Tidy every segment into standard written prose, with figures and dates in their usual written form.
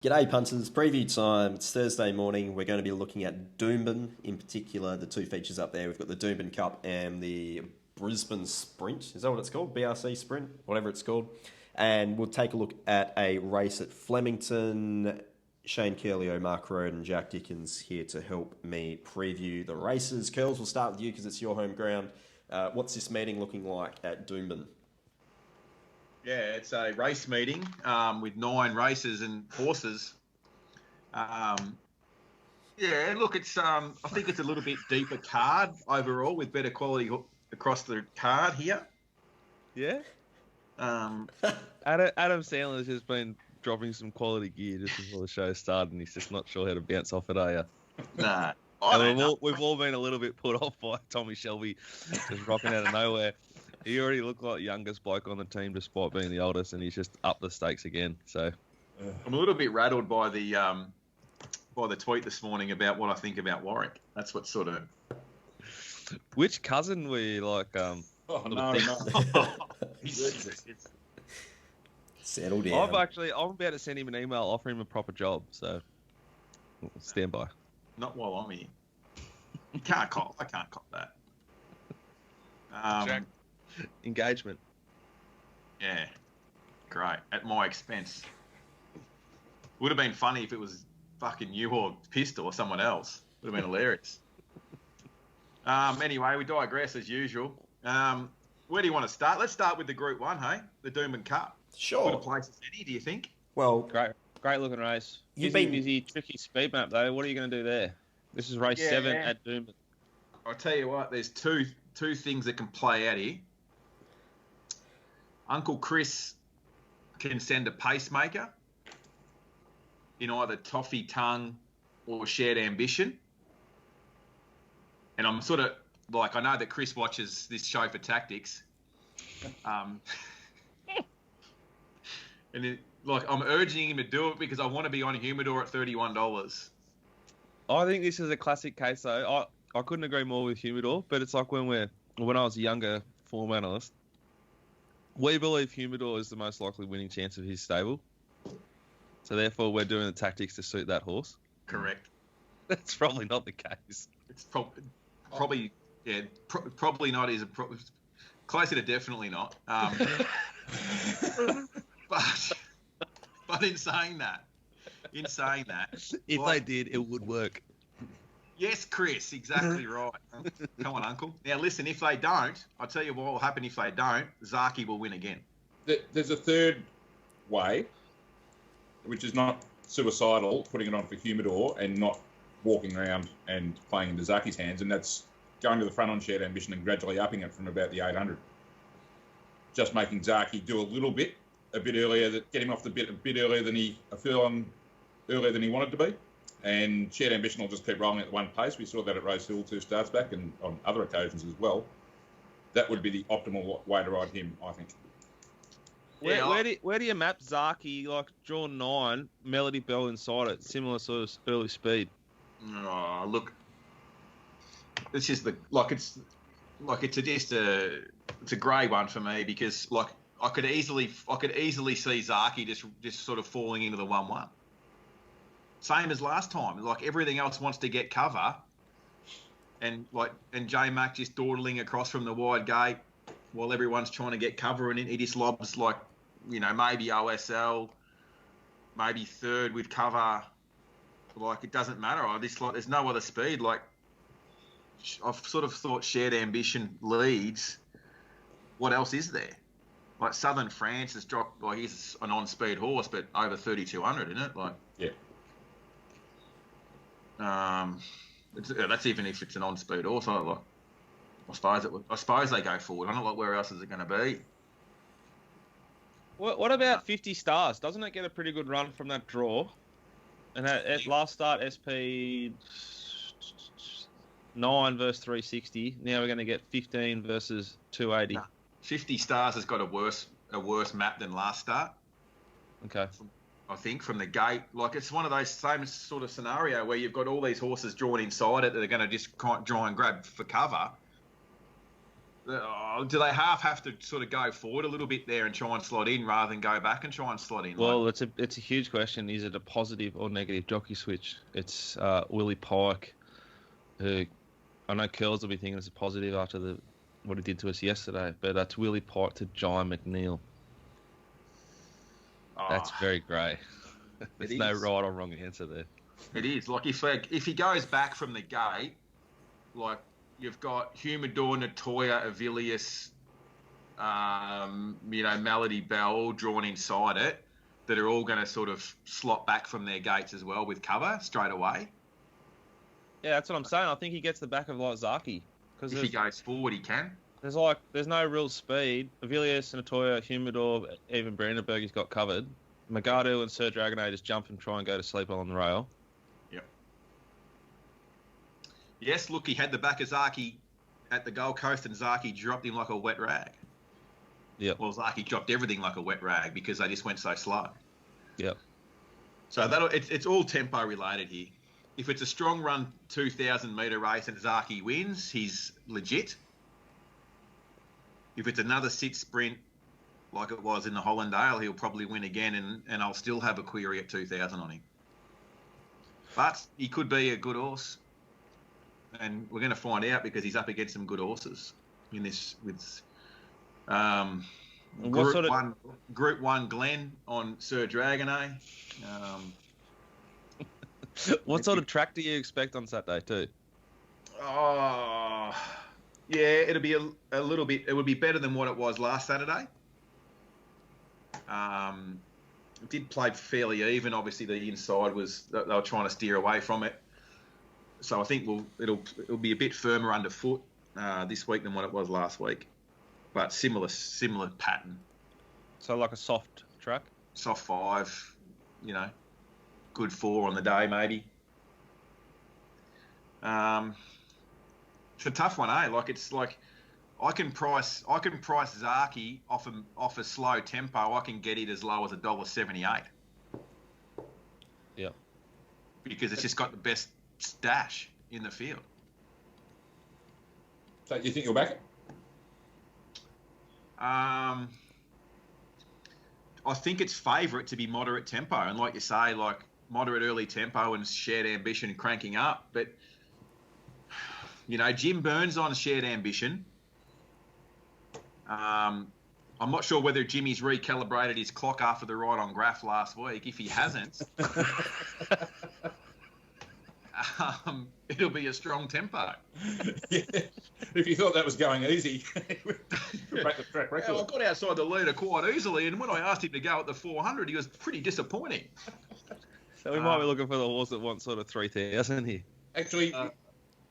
G'day punters, preview time. It's Thursday morning. We're going to be looking at Doomben, in particular, the two features up there. We've got the Doomben Cup and the Brisbane Sprint. Is that what it's called? BRC Sprint? Whatever it's called. And we'll take a look at a race at Flemington. Shane Ciurleo, Mark Rhoden, Jack Dickens here to help me preview the races. Curls, we'll start with you because it's your home ground. What's this meeting looking like at Doomben? Yeah, it's a race meeting with 9 races and horses. Yeah, look, it's I think it's a little bit deeper card overall with better quality across the card here. Yeah. Adam Sandler's just been dropping some quality gear just before the show started, and he's just not sure how to bounce off it, are you? Nah. We've all been a little bit put off by Tommy Shelby just rocking out of nowhere. He already looked like the youngest bloke on the team despite being the oldest, and he's just upped the stakes again. So I'm a little bit rattled by the tweet this morning about what I think about Warwick. That's what sort of... Which cousin were you like... no. Settle down. I'm about to send him an email, offer him a proper job, so stand by. Not while I'm here. I can't cop that. Jack. Engagement. Yeah, great. At my expense. Would have been funny if it was fucking you or Pistol or someone else. Would have been hilarious. Anyway, we digress as usual. Where do you want to start? Let's start with the Group 1, hey? The Doomben Cup. Sure. Good a place as any, do you think? Well, Great looking race. You've Busy, tricky speed map, though. What are you going to do there? This is race 7 at Doomben. I'll tell you what, there's two things that can play out here. Uncle Chris can send a pacemaker in either Toffee Tongue or Shared Ambition. And I'm sort of like, I know that Chris watches this show for tactics. And I'm urging him to do it because I want to be on Humidor at $31. I think this is a classic case, though. I couldn't agree more with Humidor, but it's like when I was a younger form analyst, we believe Humidor is the most likely winning chance of his stable. So therefore, we're doing the tactics to suit that horse. Correct. That's probably not the case. It's probably probably not. Closer to definitely not. But in saying that, if they did, it would work. Yes, Chris, exactly right. Come on, Uncle. Now, listen, if they don't, I'll tell you what will happen if they don't. Zaki will win again. There's a third way, which is not suicidal, putting it on for Humidor and not walking around and playing into Zaki's hands, and that's going to the front on Shared Ambition and gradually upping it from about the 800. Just making Zaki do a bit earlier, get him off the bit a bit earlier than he wanted to be. And Shared Ambition will just keep rolling at one pace. We saw that at Rose Hill 2 starts back and on other occasions as well. That would be the optimal way to ride him, I think. Where do you map Zaki, like draw 9, Melody Bell inside it, similar sort of early speed? Oh, look, it's just it's a grey one for me because I could easily see Zaki just sort of falling into the 1-1. Same as last time. Like everything else wants to get cover, and J Mac just dawdling across from the wide gate while everyone's trying to get cover, and he just lobs maybe OSL, maybe third with cover. Like it doesn't matter. There's no other speed. Like I've sort of thought Shared Ambition leads. What else is there? Like Southern France has dropped. Like he's an on-speed horse, but over 3,200, isn't it? Like yeah. That's even if it's an on-speed horse. I suppose they go forward. I don't know where else is it going to be. What about 50 Stars? Doesn't it get a pretty good run from that draw? And at last start, SP 9 versus 360. Now we're going to get 15 versus 280. Nah, 50 Stars has got a worse map than last start. Okay. I think from the gate, like it's one of those same sort of scenario where you've got all these horses drawn inside it that are going to just try and grab for cover. Do they have to sort of go forward a little bit there and try and slot in rather than go back and try and slot in? Well, it's a huge question. Is it a positive or negative jockey switch? It's Willie Pike, who I know Curls will be thinking it's a positive after what he did to us yesterday, but that's Willie Pike to John McNeil. That's very grey. There's no right or wrong answer there. It is. Like, if he goes back from the gate, like, you've got Humidor, Natoya, Avilius, Melody Bell all drawn inside it that are all going to sort of slot back from their gates as well with cover straight away. Yeah, that's what I'm saying. I think he gets the back of like Zaki. If he goes forward, he can. There's no real speed. Avilius, Natoya, Humidor, even Brandenburg he's got covered. Magadu and Sir Dragonet just jump and try and go to sleep on the rail. Yep. Yes, look, he had the back of Zaki at the Gold Coast and Zaki dropped him like a wet rag. Yep. Well, Zaki dropped everything like a wet rag because they just went so slow. Yep. So it's all tempo related here. If it's a strong run 2,000 metre race and Zaki wins, he's legit. If it's another sit sprint like it was in the Hollandale, he'll probably win again, and I'll still have a query at 2,000 on him. But he could be a good horse, and we're going to find out because he's up against some good horses in this with Group 1 Glen on Sir Dragonet. What sort of track do you expect on Saturday too? Oh, yeah, it'll be a little bit. It would be better than what it was last Saturday. It did play fairly even. Obviously, the inside they were trying to steer away from it. So I think it'll be a bit firmer underfoot this week than what it was last week, but similar pattern. So like a soft track, soft 5, good 4 on the day maybe. It's a tough one, eh? Like it's like I can price Zaki off a slow tempo. I can get it as low as $1.78. Yeah. Because it's just got the best stash in the field. So you think you'll back it? I think it's favourite to be moderate tempo, and like you say, like moderate early tempo and shared ambition cranking up. But Jim Burns on shared ambition. I'm not sure whether Jimmy's recalibrated his clock after the ride on Graph last week. If he hasn't, it'll be a strong tempo. Yeah. If you thought that was going easy, break the track record. I got outside the leader quite easily, and when I asked him to go at the 400, he was pretty disappointing. So we might be looking for the horse that wants sort of 3,000 here. Actually,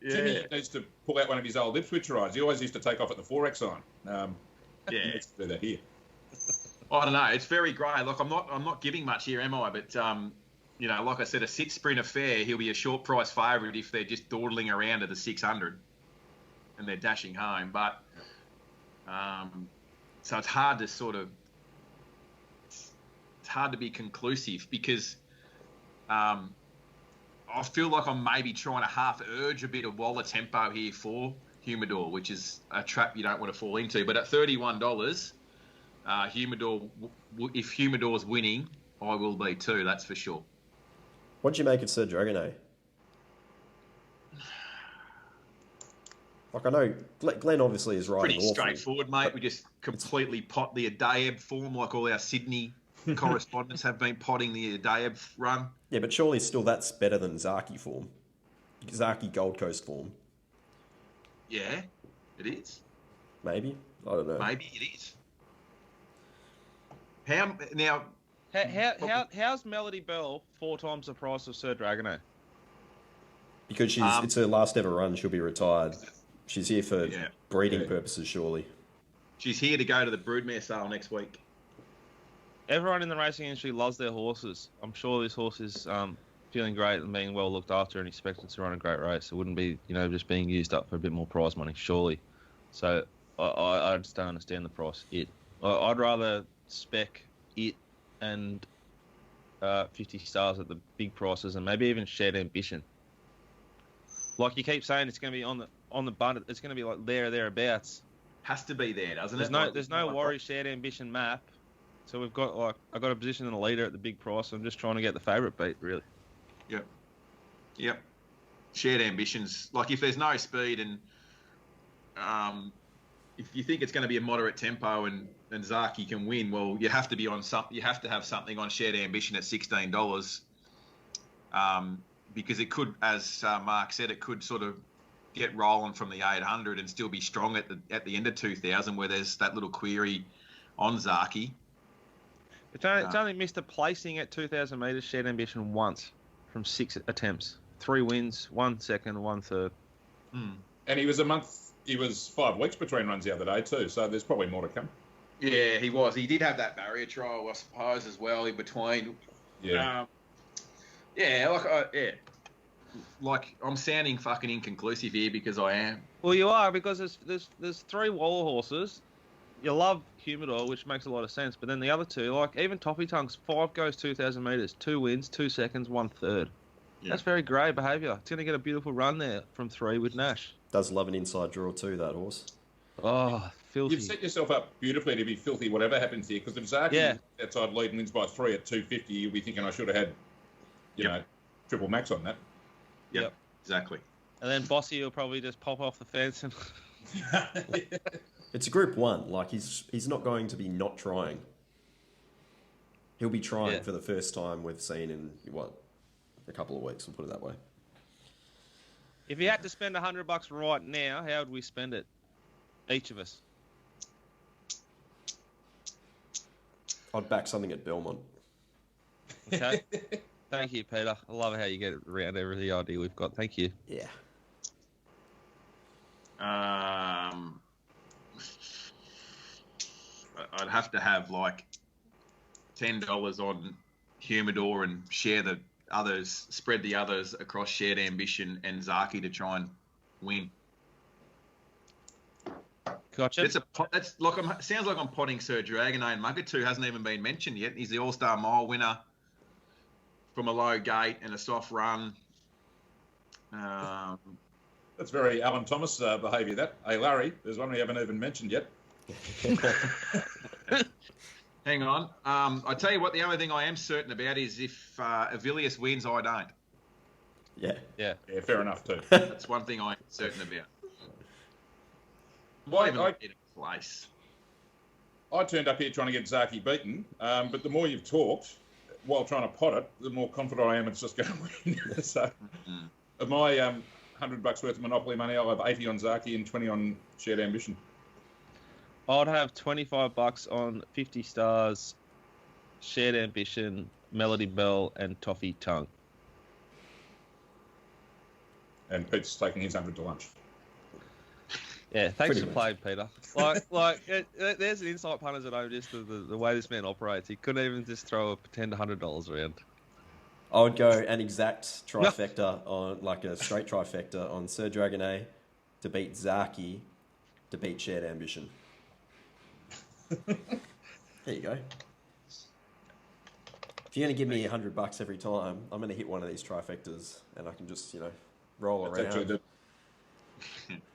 Timmy needs to pull out one of his old Ipswich rides. He always used to take off at the 4X sign. He needs to do that here. I don't know. It's very grey. Look, I'm not giving much here, am I? But like I said, a 6 sprint affair, he'll be a short price favourite if they're just dawdling around at the 600 and they're dashing home. But so it's hard to be conclusive because I feel like I'm maybe trying to half urge a bit of Waller tempo here for Humidor, which is a trap you don't want to fall into. But at $31, Humidor, if Humidor's winning, I will be too, that's for sure. What do you make of Sir Dragonet? Like, I know Glenn obviously is riding pretty straightforward, mate. We just completely pot the Adayeb form like all our Sydney correspondents have been potting the Adayeb run. Yeah, but surely still that's better than Zaki form. Zaki Gold Coast form. Yeah, it is. Maybe. I don't know. Maybe it is. How's Melody Bell 4 times the price of Sir Dragonet? Because it's her last ever run. She'll be retired. She's here for breeding purposes, surely. She's here to go to the broodmare sale next week. Everyone in the racing industry loves their horses. I'm sure this horse is feeling great and being well looked after and expected to run a great race. It wouldn't be, just being used up for a bit more prize money, surely. So I just don't understand the price. I'd rather spec it and 50 stars at the big prices and maybe even shared ambition. Like you keep saying, it's going to be on the button. It's going to be like thereabouts. Has to be there, doesn't There's it? no Like, there's no Warrior shared ambition map, so we've got I got a position in the leader at the big price. I'm just trying to get the favourite beat really. Yep. Shared ambitions. Like if there's no speed and if you think it's going to be a moderate tempo and Zaki can win, well, you have to be on something. You have to have something on shared ambition at $16, because it could, as Mark said, it could sort of get rolling from the 800 and still be strong at the end of 2000, where there's that little query on Zaki. It's only missed a placing at 2,000 metres shared ambition once from 6 attempts. 3 wins, 1 second, 1 third. And he was 5 weeks between runs the other day too, so there's probably more to come. Yeah, he was. He did have that barrier trial, I suppose, as well in between. Yeah. Like I'm sounding fucking inconclusive here because I am. Well, you are, because there's 3 Waller horses. You love Humidor, which makes a lot of sense, but then the other 2, like even Toffee Tongue's 5 goes 2,000 metres, 2 wins, 2 seconds, 1 third. Yeah. That's very grey behaviour. It's going to get a beautiful run there from 3 with Nash. Does love an inside draw too, that horse. Oh, filthy. You've set yourself up beautifully to be filthy whatever happens here, because if Zaki outside lead and wins by 3 at 250, you'll be thinking I should have had, you know, triple max on that. Yep, exactly. And then Bossy will probably just pop off the fence and... It's a Group 1. Like, he's not going to be not trying. He'll be trying for the first time we've seen in, a couple of weeks, we'll put it that way. If you had to spend $100 right now, how would we spend it? Each of us. I'd back something at Belmont. Okay. Thank you, Peter. I love how you get around every idea we've got. Thank you. Yeah. I'd have to have like $10 on Humidor and spread the others across shared ambition and Zaki to try and win. Gotcha. Sounds like I'm potting Sir Dragonade, and Muggatu hasn't even been mentioned yet. He's the All-Star Mile winner from a low gate and a soft run. That's very Alan Thomas behaviour, that. Hey, Larry, there's one we haven't even mentioned yet. Hang on. I tell you what, the only thing I am certain about is if Avilius wins, I don't. Yeah, fair enough too. That's one thing I am certain about. I turned up here trying to get Zaki beaten, but the more you've talked, while trying to pot it, the more confident I am it's just going to win. So, of my $100 worth of Monopoly money, I'll have 80 on Zaki and 20 on shared ambition. I'd have $25 on 50 Stars, shared ambition, Melody Bell, and Toffee Tongue. And Pete's taking his 100 to lunch. Yeah, thanks for playing, Peter. There's an insight punters at home just the way this man operates. He couldn't even just throw a pretend $100 around. I would go an exact trifecta on, like a straight trifecta on Sir Dragonade to beat Zaki to beat shared ambition. There you go. If you're going to give me $100 every time, I'm going to hit one of these trifectas and I can just, roll around.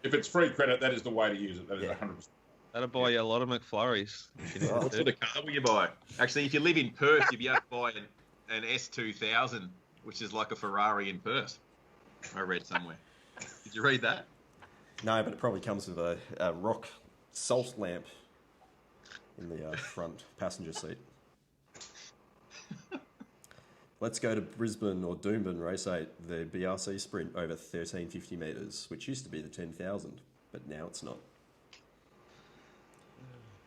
If it's free credit, that is the way to use it. That is 100%. That'll buy you a lot of McFlurries. What sort of car will you buy? Actually, if you live in Perth, you'd be able to buy an S2000, which is like a Ferrari in Perth. I read somewhere. Did you read that? No, but it probably comes with a rock salt lamp in the front passenger seat. Let's go to Brisbane or Doomben Race 8, the BRC Sprint over 1,350 metres, which used to be the 10,000, but now it's not.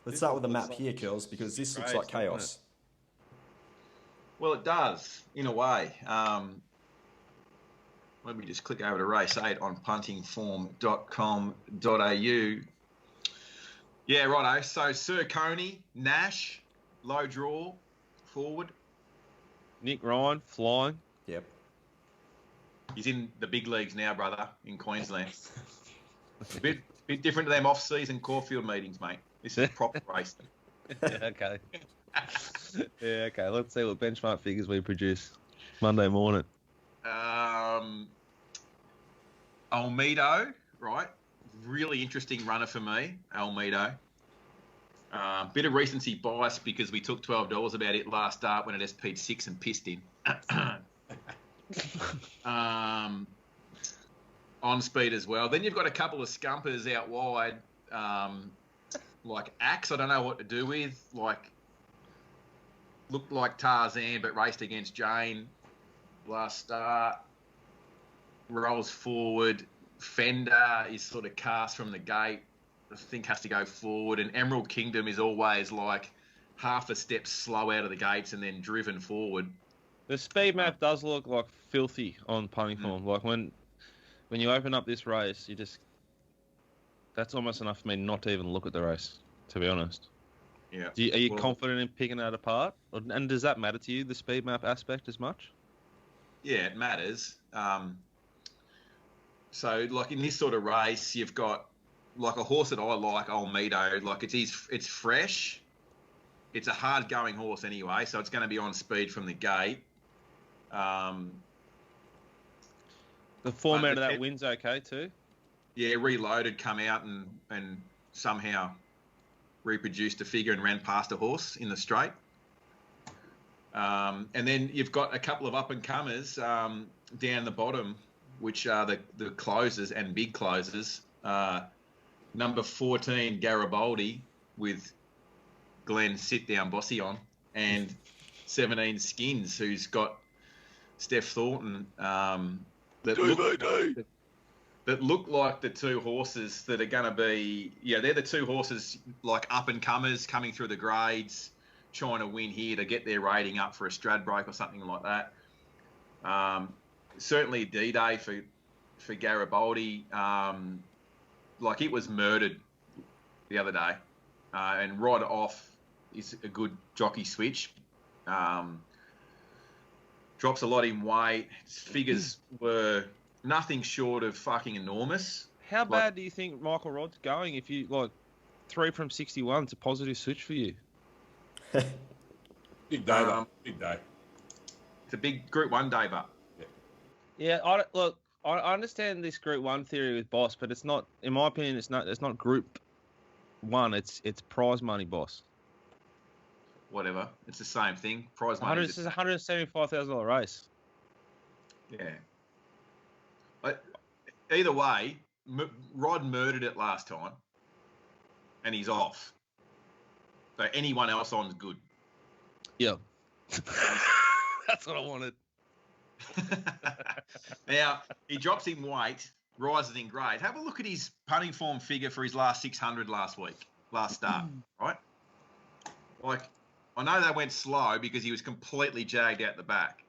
Let's start with the map here, Curls, because this looks like chaos. Well, it does, in a way. Let me just click over to Race 8 on puntingform.com.au. Yeah, righto. So, Sir Coney, Nash, low draw, forward. Nick Ryan, flying. Yep. He's in the big leagues now, brother, in Queensland. A bit different to them off-season Caulfield meetings, mate. This is proper racing. Okay. Yeah, okay. Let's see what benchmark figures we produce Monday morning. Olmedo, right? really interesting runner for me, Almeida. Bit of recency bias because we took $12 about it last start when it SP'd 6 and pissed in. On speed as well. Then you've got a couple of scumpers out wide, like Axe. I don't know what to do with. Like, looked like Tarzan, but raced against Jane last start. Rolls forward. Fender is sort of cast from the gate. I think has to go forward. And Emerald Kingdom is always like half a step slow out of the gates and then driven forward. The speed map does look like filthy on punting form. Like when you open up this race, that's almost enough for me not to even look at the race, to be honest. Yeah. Are you confident in picking that apart? And does that matter to you, the speed map aspect, as much? Yeah, it matters. So, like in this sort of race, you've got like a horse that I like, Olmedo. Like it's fresh. It's a hard-going horse anyway, so it's going to be on speed from the gate. The format of that win's okay too. Yeah, Reloaded come out and somehow reproduced a figure and ran past a horse in the straight. And then you've got a couple of up-and-comers down the bottom, which are the closers and big closers. Number 14, Garibaldi, with Glenn sit-down bossy on, and 17, Skins, who's got Steph Thornton, that look like the two horses that are going to be... Yeah, they're the two horses, like up-and-comers coming through the grades, trying to win here to get their rating up for a Stradbroke or something like that. Certainly D-Day for Garibaldi. Like, it was murdered the other day. And Rod off is a good jockey switch. Drops a lot in weight. His figures were nothing short of fucking enormous. How bad do you think Michael Rod's going if you, 3 from 61? It's a positive switch for you. Big day, big day. It's a big Group 1 day, but... Yeah, I understand this Group 1 theory with Boss, but it's not, in my opinion, it's not Group 1, it's prize money, Boss. Whatever. It's the same thing. Prize money. This is a $175,000 race. Yeah. But either way, Rod murdered it last time, and he's off. So anyone else on's good. Yeah. That's what I wanted. Now, he drops in weight, rises in grade. Have a look at his punting form figure for his last 600 last start, right? Like, I know they went slow because he was completely jagged out the back.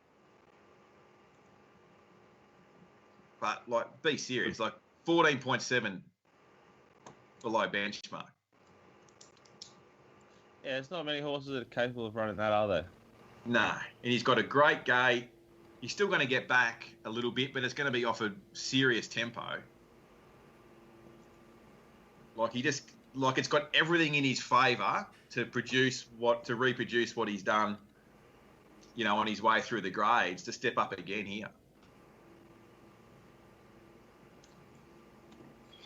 But, be serious. 14.7 below benchmark. Yeah, there's not many horses that are capable of running that, are there? No. And he's got a great gait. He's still going to get back a little bit, but it's going to be off a serious tempo. It's got everything in his favour to reproduce what he's done, on his way through the grades, to step up again here.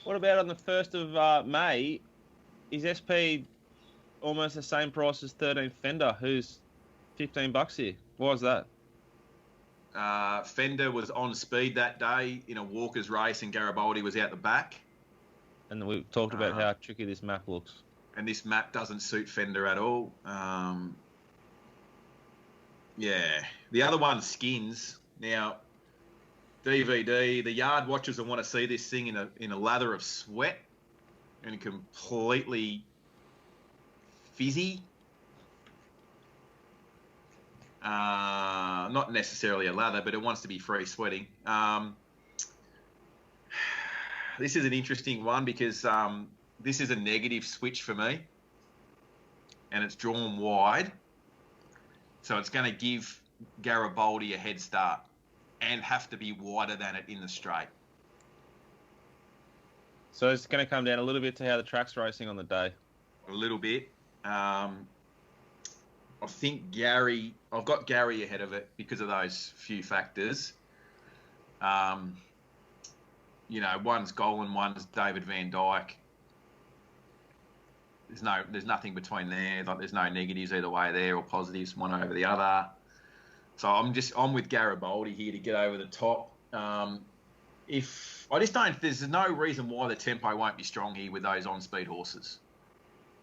What about on the 1st of May? Is SP almost the same price as 13 Fender, who's $15 here? Why is that? Fender was on speed that day in a walker's race, and Garibaldi was out the back. And we talked about how tricky this map looks. And this map doesn't suit Fender at all. Yeah. The other one's Skins. Now, DVD, the yard watchers will want to see this thing in a lather of sweat and completely fizzy. Not necessarily a lather, but it wants to be free sweating. This is an interesting one because this is a negative switch for me, and it's drawn wide, so it's going to give Garibaldi a head start and have to be wider than it in the straight. So it's going to come down a little bit to how the track's racing on the day. A little bit. I think I've got Gary ahead of it because of those few factors. one's Golan, one's David Van Dyke. There's nothing between there. Like, there's no negatives either way there or positives one over the other. So I'm with Garibaldi here to get over the top. There's no reason why the tempo won't be strong here with those on-speed horses.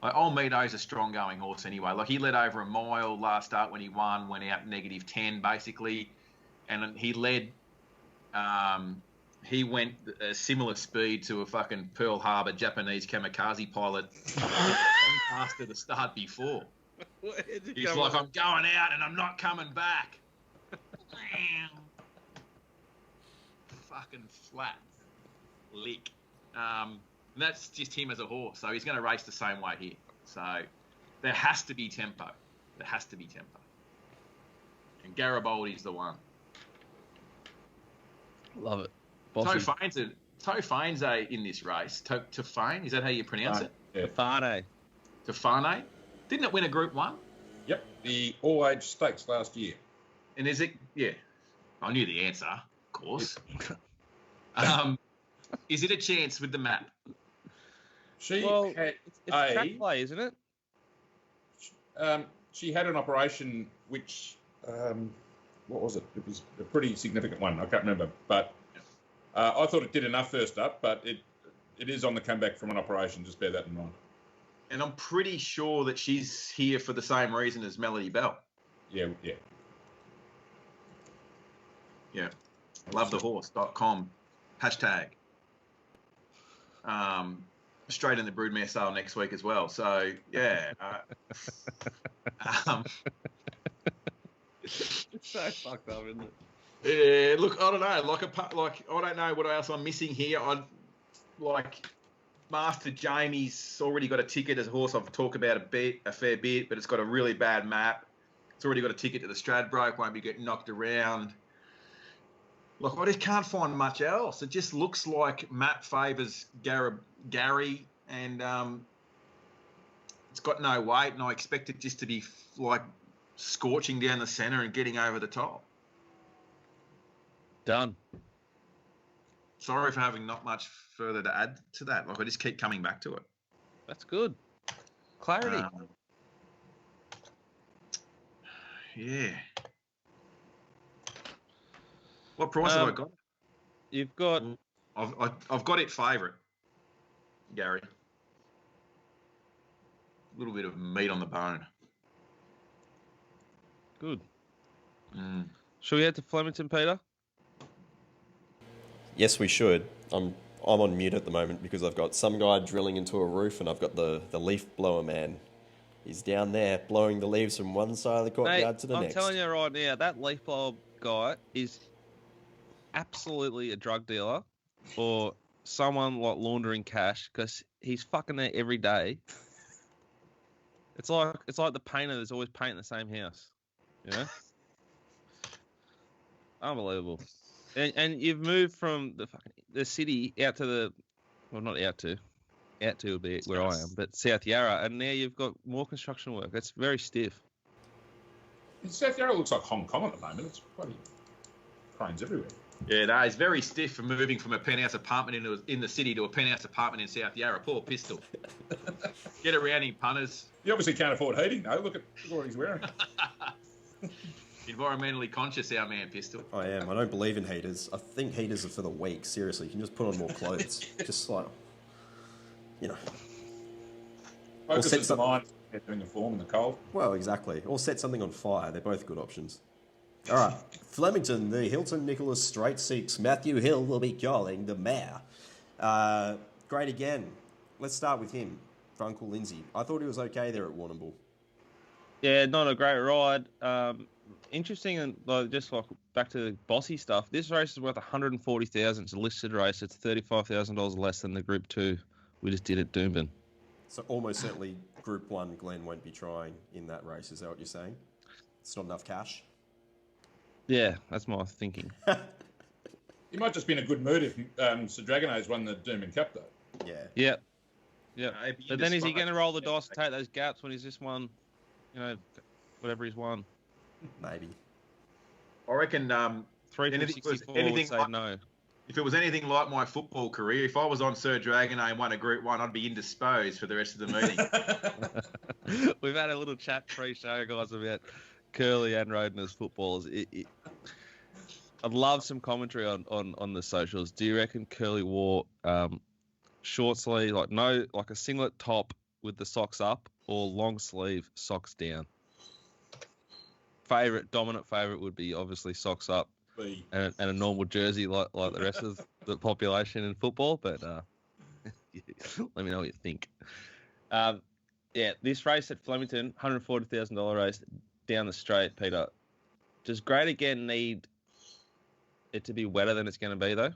Like, Olmedo's a strong-going horse anyway. Like, he led over a mile last start when he won, went out -10 basically, and he led. He went a similar speed to a fucking Pearl Harbor Japanese kamikaze pilot faster the start before. He's like, I'm going out and I'm not coming back. Fucking flat lick. And that's just him as a horse. So he's going to race the same way here. So there has to be tempo. And Garibaldi's the one. Love it. Tofane's in this race. Tofane, is that how you pronounce it? Yeah. Tofane. Didn't it win a Group 1? Yep, the all-age stakes last year. And is it? Yeah. I knew the answer, of course. Is it a chance with the map? It's track play, isn't it? She had an operation which, what was it? It was a pretty significant one. I can't remember. But I thought it did enough first up, but it is on the comeback from an operation. Just bear that in mind. And I'm pretty sure that she's here for the same reason as Melody Bell. Yeah. Lovethehorse.com #. Straight in the broodmare sale next week as well. So yeah. It's so fucked up, isn't it? Yeah, look, I don't know. I don't know what else I'm missing here. Master Jamie's already got a ticket as a horse I've talked about a fair bit, but it's got a really bad map. It's already got a ticket to the Stradbroke, won't be getting knocked around. Look, I just can't find much else. It just looks like map favours Gary, and it's got no weight, and I expect it just to be like scorching down the centre and getting over the top. Done. Sorry for having not much further to add to that. Like, I just keep coming back to it. That's good. Clarity. Yeah. What price have I got? You've got... I've got it favourite, Gary. A little bit of meat on the bone. Good. Shall we head to Flemington, Peter? Yes, we should. I'm on mute at the moment because I've got some guy drilling into a roof and I've got the leaf blower man. He's down there blowing the leaves from one side of the courtyard to the next. I'm telling you right now, that leaf blower guy is absolutely a drug dealer or someone like laundering cash because he's fucking there every day. It's like the painter that's always painting the same house, you know? Unbelievable. And you've moved from the city out to the, well, not out to would be where I am, but South Yarra, and now you've got more construction work. It's very stiff. South Yarra looks like Hong Kong at the moment. It's bloody cranes everywhere. Yeah, no, it's very stiff for moving from a penthouse apartment in the city to a penthouse apartment in South Yarra. Poor Pistol. Get around him, punters. You obviously can't afford heating, though. Look at what he's wearing. Environmentally conscious, our man, Pistol. I am. I don't believe in heaters. I think heaters are for the weak. Seriously, you can just put on more clothes. Just like, you know. Focus is the mind doing the form in the cold. Well, exactly. Or set something on fire. They're both good options. All right. Flemington, the Hilton Nicholas Straight 6. Matthew Hill will be calling the mare. Great again. Let's start with him, for Uncle Lindsay. I thought he was okay there at Warrnambool. Yeah, not a great ride. Interesting, and just like back to the bossy stuff. This race is worth $140,000. It's a listed race. It's $35,000 less than the Group 2 we just did at Doomben. So almost certainly Group 1 Glenn won't be trying in that race. Is that what you're saying? It's not enough cash? Yeah, that's my thinking. He might just be in a good mood if Sir Dragonays won the Doomben Cup, though. Yeah. Yeah. But then is he going to roll the dice and take those gaps when he's just won, whatever he's won? Maybe. I reckon 3 from 64 would say no. If it was anything like my football career, if I was on Sir Dragonet and won a Group 1, I'd be indisposed for the rest of the meeting. We've had a little chat pre-show, guys, about Curly and Rhoden as footballers. I'd love some commentary on the socials. Do you reckon Curly wore short sleeve, like a singlet top with the socks up, or long sleeve socks down? Dominant favourite would be obviously socks up. And a normal jersey like the rest of the population in football, but let me know what you think. This race at Flemington, $140,000 race down the straight, Peter. Does Great Again need it to be wetter than it's going to be, though?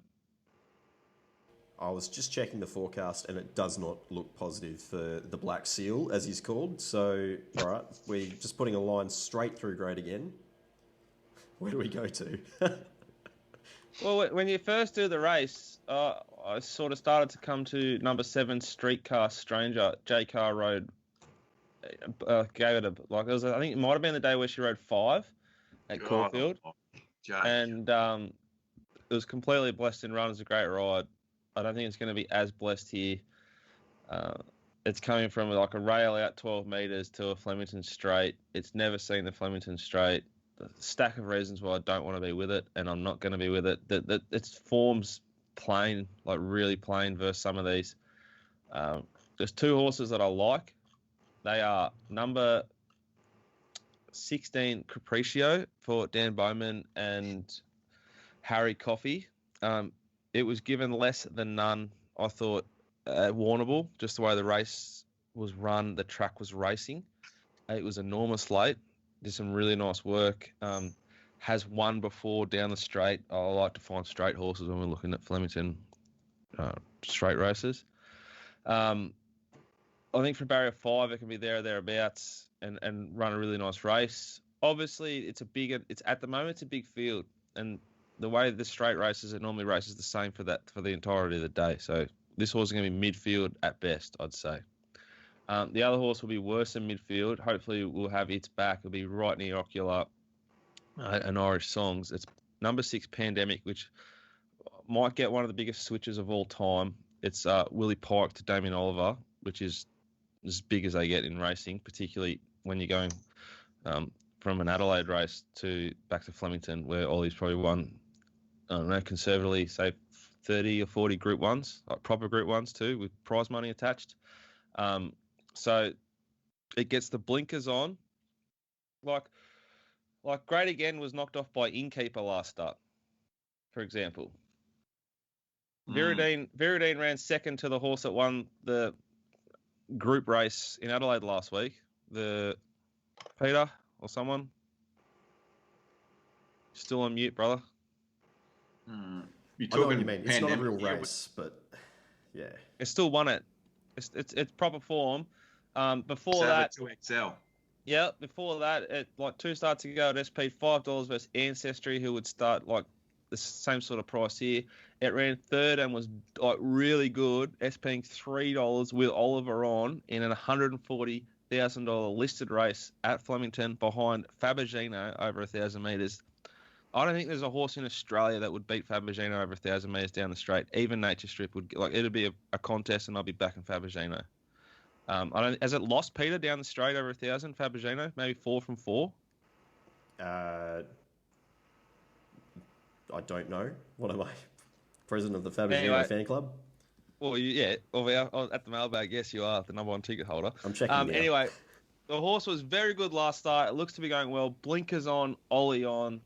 I was just checking the forecast, and it does not look positive for the Black Seal, as he's called. So, all right, we're just putting a line straight through Great Again. Where do we go to? Well, when you first do the race, I sort of started to come to number 7, Streetcar Stranger, J Car Road. Gave it I think it might have been the day where she rode 5 at Caulfield. And it was completely blessed in run. It was a great ride. I don't think it's going to be as blessed here. It's coming from like a rail out 12 metres to a Flemington straight. It's never seen the Flemington straight. Stack of reasons why I don't want to be with it, and I'm not going to be with it. That its form's plain, like really plain versus some of these. There's 2 horses that I like. They are number 16 Capriccio for Dan Bowman and Harry Coffey. It was given less than none, I thought, at Warrnambool, just the way the race was run, the track was racing. It was enormous late. Did some really nice work. Has won before down the straight. I like to find straight horses when we're looking at Flemington straight races. I think for barrier 5, it can be there or thereabouts and run a really nice race. Obviously, it's at the moment it's a big field, and the way the straight races, it normally races the same for the entirety of the day. So this horse is going to be midfield at best, I'd say. The other horse will be worse than midfield. Hopefully, we'll have its back. It'll be right near Ocular and Irish Songs. It's number 6 Pandemic, which might get one of the biggest switches of all time. It's Willie Pike to Damien Oliver, which is as big as they get in racing, particularly when you're going from an Adelaide race back to Flemington, where Ollie's probably won, I don't know, conservatively, say 30 or 40 Group 1s, like proper Group 1s too, with prize money attached. So it gets the blinkers on. Like Great Again was knocked off by Innkeeper last start, for example. Viridine ran second to the horse that won the group race in Adelaide last week. The Peter or someone. Still on mute, brother. You're I know talking what you mean. It's not a real Pandemic, race, but yeah. It still won it. It's proper form. Before that, to excel. Yeah, before that, at like 2 starts ago at SP, $5 versus Ancestry, who would start like the same sort of price here. It ran third and was like really good, SPing $3 with Oliver on in an $140,000 listed race at Flemington behind Fabergino over 1,000 metres. I don't think there's a horse in Australia that would beat Fabergino over 1,000 metres down the straight. Even Nature Strip would it'd be a contest, and I'll be backing Fabergino. Has it lost Peter down the straight over 1,000? Fabergino, maybe 4 from 4. I don't know. What am I? President of the Fabergino fan club? Well, at the mailbag, yes, you are the number 1 ticket holder. I'm checking now. Anyway, the horse was very good last start. It looks to be going well. Blinkers on, Ollie on.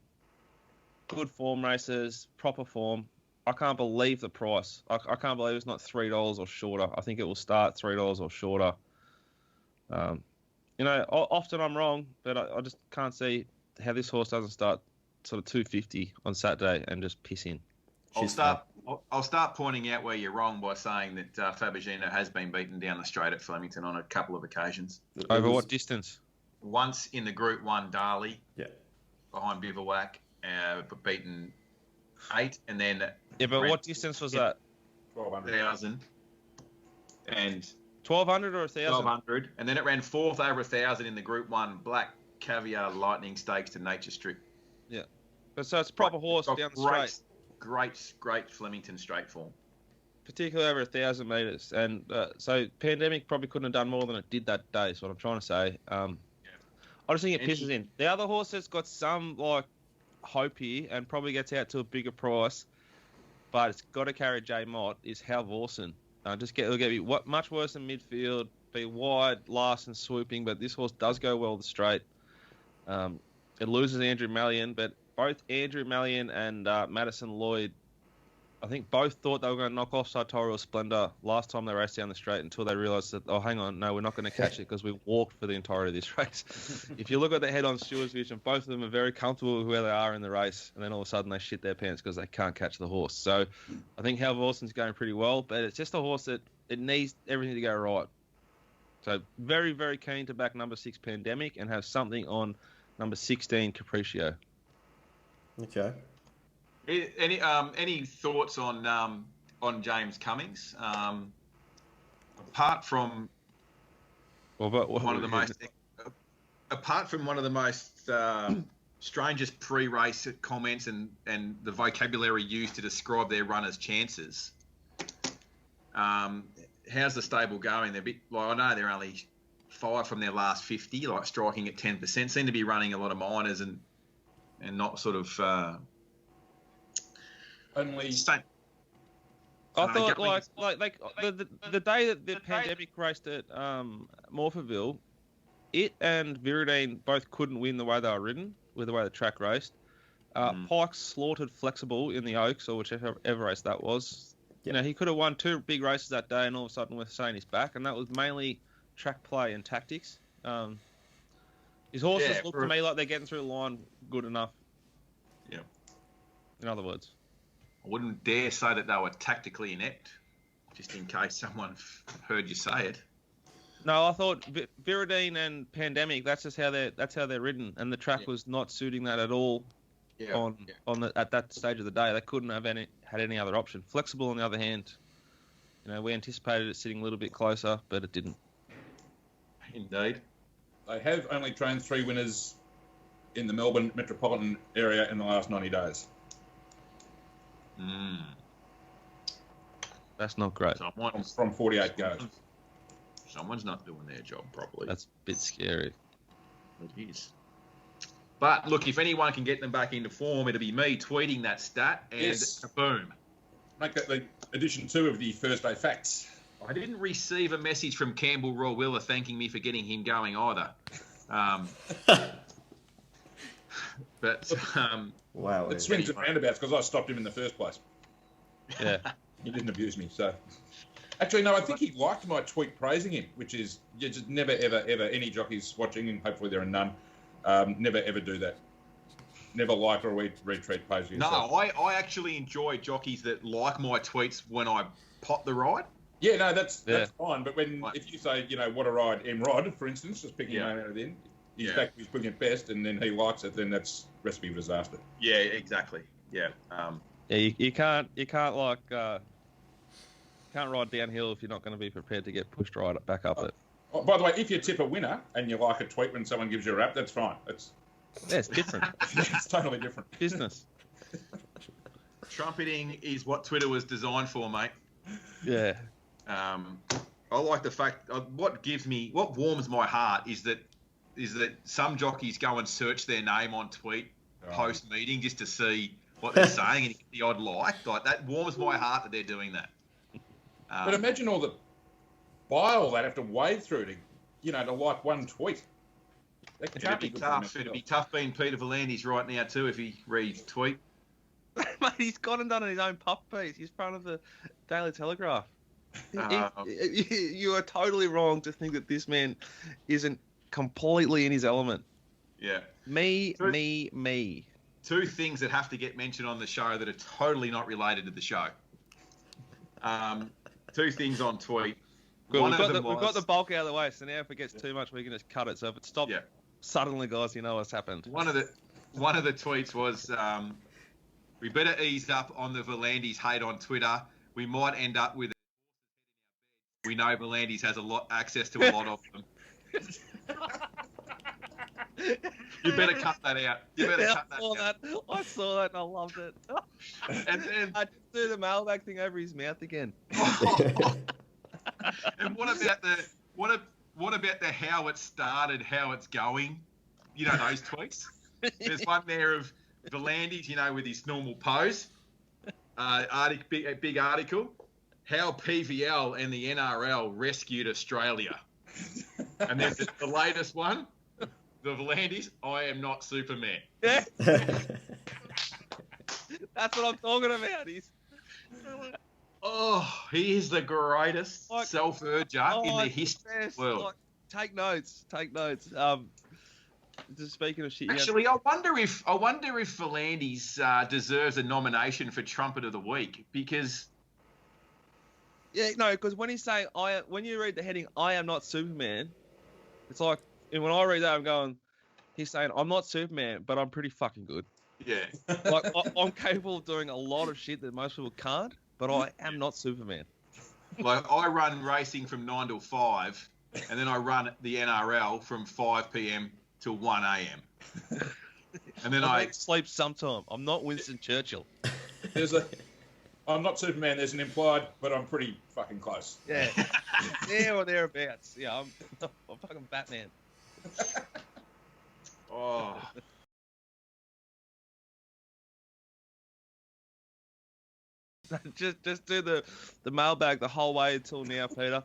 Good form races, proper form. I can't believe the price. I can't believe it's not $3 or shorter. I think it will start $3 or shorter. Often I'm wrong, but I just can't see how this horse doesn't start sort of $250 on Saturday and just piss in. I'll start pointing out where you're wrong by saying that Fabergino has been beaten down the straight at Flemington on a couple of occasions. Over what distance? Once in the Group 1 Darley, behind Bivouac, but beaten 8, and then... Yeah, but what distance was that? 1,000. And 1,200 or 1,000? 1,200, and then it ran 4th over 1,000 in the Group 1 Black Caviar Lightning Stakes to Nature Strip. Yeah. But so it's a proper horse down the straight. great Flemington straight form. Particularly over 1,000 metres. And so Pandemic probably couldn't have done more than it did that day, is what I'm trying to say. I just think it pisses in. The other horse that's got some hope here and probably gets out to a bigger price, but it's got to carry J Mott, is Halvorsen. It'll get much worse in midfield, be wide, last and swooping, but this horse does go well the straight. It loses Andrew Mallion, but both Andrew Mallion and Madison Lloyd, I think both thought they were going to knock off Sartorial Splendor last time they raced down the straight until they realised that, oh, hang on, no, we're not going to catch it because we walked for the entirety of this race. If you look at the head-on Stewards Vision, both of them are very comfortable with where they are in the race, and then all of a sudden they shit their pants because they can't catch the horse. So I think Halvorsen's going pretty well, but it's just a horse that it needs everything to go right. So very, very keen to back number 6 Pandemic and have something on number 16 Capriccio. Okay. Any thoughts on James Cummings? Apart from one of the most strangest pre-race comments and the vocabulary used to describe their runners' chances. How's the stable going? They're a bit I know they're only 5 from their last 50, striking at 10%. Seem to be running a lot of minors and not sort of. Only. I thought the day that the Pandemic raced at Morphettville, it and Viridine both couldn't win the way they were ridden with the way the track raced. Pikes slaughtered Flexible in the Oaks or whichever race that was. You know, he could have won 2 big races that day, and all of a sudden we're saying he's back, and that was mainly track play and tactics. His horses look to me like they're getting through the line good enough. Yeah. In other words. I wouldn't dare say that they were tactically inept, just in case someone heard you say it. No, I thought Viridine and Pandemic. That's how they're ridden, and the track was not suiting that at all. Yeah. At that stage of the day, they couldn't have had any other option. Flexible, on the other hand, we anticipated it sitting a little bit closer, but it didn't. Indeed, they have only trained 3 winners in the Melbourne metropolitan area in the last 90 days. That's not great. From 48 goes. Someone's not doing their job properly. That's a bit scary. It is. But look, if anyone can get them back into form, it'll be me tweeting that stat and boom. Make that the edition 2 of the first day facts. I didn't receive a message from Campbell Rawiller thanking me for getting him going either. Wow. It swings and roundabouts because I stopped him in the first place. Yeah. He didn't abuse me, so. Actually, no, I think he liked my tweet praising him, which is you just never, ever, ever, any jockeys watching, and hopefully there are none, never, ever do that. Never like or retweet page yourself. No, I actually enjoy jockeys that like my tweets when I pot the ride. Yeah, no, that's fine. But if you say, what a ride, M-Rod, for instance, just picking a name out of the end, he's back to his brilliant best, and then he likes it, then that's recipe for disaster. Yeah, exactly. Yeah. You can't ride downhill if you're not going to be prepared to get pushed right back up it. Oh, by the way, if you tip a winner and you like a tweet when someone gives you a rap, that's fine. It's different. It's totally different. Business. Trumpeting is what Twitter was designed for, mate. Yeah. I like the fact what warms my heart is that some jockeys go and search their name on tweet post meeting just to see what they're saying and get the odd like that warms my heart that they're doing that. But imagine all the bile they'd have to wade through to like one tweet. It'd be tough. It'd be tough being Peter V'landys right now too if he retweet. Mate, he's gone and done his own puff piece. He's front of the Daily Telegraph. You are totally wrong to think that this man isn't completely in his element. Yeah. Me. 2 things that have to get mentioned on the show that are totally not related to the show. 2 things on tweet. Good, we've got the bulk out of the way, so now if it gets too much, we can just cut it. So if it stops suddenly, guys, you know what's happened. One of the tweets was, we better ease up on the V'landys hate on Twitter. We might end up with. We know V'landys has access to a lot of them. You better cut that out. You better cut that out. I saw that and I loved it. And I just do the mailbag thing over his mouth again. and what about the how it started, how it's going? You know those tweets. There's one there of Volandis, with his normal pose. Big article. How PVL and the NRL rescued Australia. And then the latest one, the Volandis, I am not Superman. Yeah. That's what I'm talking about. He is the greatest self-urger in the history of the world. Take notes. Just speaking of shit. Actually, I wonder if Volandis deserves a nomination for Trumpet of the Week because. Yeah, no, because when he's saying when you read the heading, I am not Superman, it's like, and when I read that, I'm going, he's saying I'm not Superman, but I'm pretty fucking good. Yeah. Like I'm capable of doing a lot of shit that most people can't, but I am not Superman. Like I run racing from 9 till 5, and then I run the NRL from 5 p.m. till 1 a.m. And then I sleep sometime. I'm not Winston Churchill. I'm not Superman. There's an implied, but I'm pretty fucking close. Yeah, there or thereabouts. Yeah, I'm fucking Batman. Oh. Just do the mailbag the whole way until now, Peter.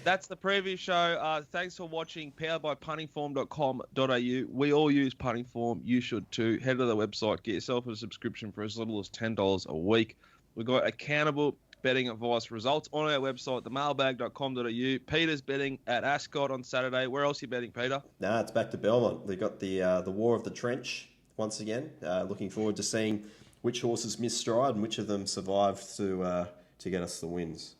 That's the preview show. Thanks for watching. Powered by puntingform.com.au. We all use Punting Form. You should too. Head to the website. Get yourself a subscription for as little as $10 a week. We've got accountable betting advice results on our website, themailbag.com.au. Peter's betting at Ascot on Saturday. Where else are you betting, Peter? Nah, it's back to Belmont. They've got the War of the Trench once again. Looking forward to seeing which horses miss stride and which of them survive to get us the wins.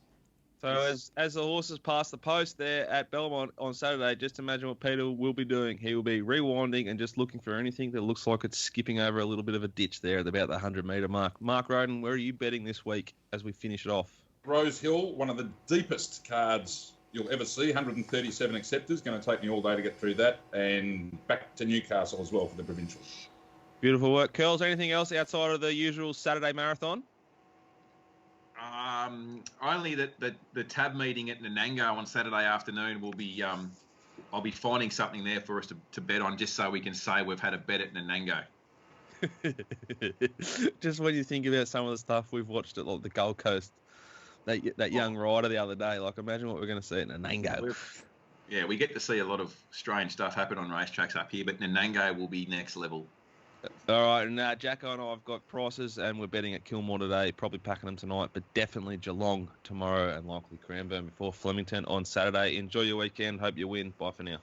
So as the horses pass the post there at Belmont on Saturday, just imagine what Peter will be doing. He will be rewinding and just looking for anything that looks like it's skipping over a little bit of a ditch there at about the 100-metre mark. Mark Rhoden, where are you betting this week as we finish it off? Rose Hill, one of the deepest cards you'll ever see, 137 acceptors. Going to take me all day to get through that. And back to Newcastle as well for the provincial. Beautiful work. Curls, anything else outside of the usual Saturday marathon? Only that the tab meeting at Nanango on Saturday afternoon will be. I'll be finding something there for us to bet on, just so we can say we've had a bet at Nanango. Just when you think about some of the stuff we've watched at like the Gold Coast, that young rider the other day. Like, imagine what we're going to see at Nanango. Yeah, we get to see a lot of strange stuff happen on racetracks up here, but Nanango will be next level. All right, and Jacko and I have got prices, and we're betting at Kilmore today, probably packing them tonight, but definitely Geelong tomorrow and likely Cranbourne before Flemington on Saturday. Enjoy your weekend. Hope you win. Bye for now.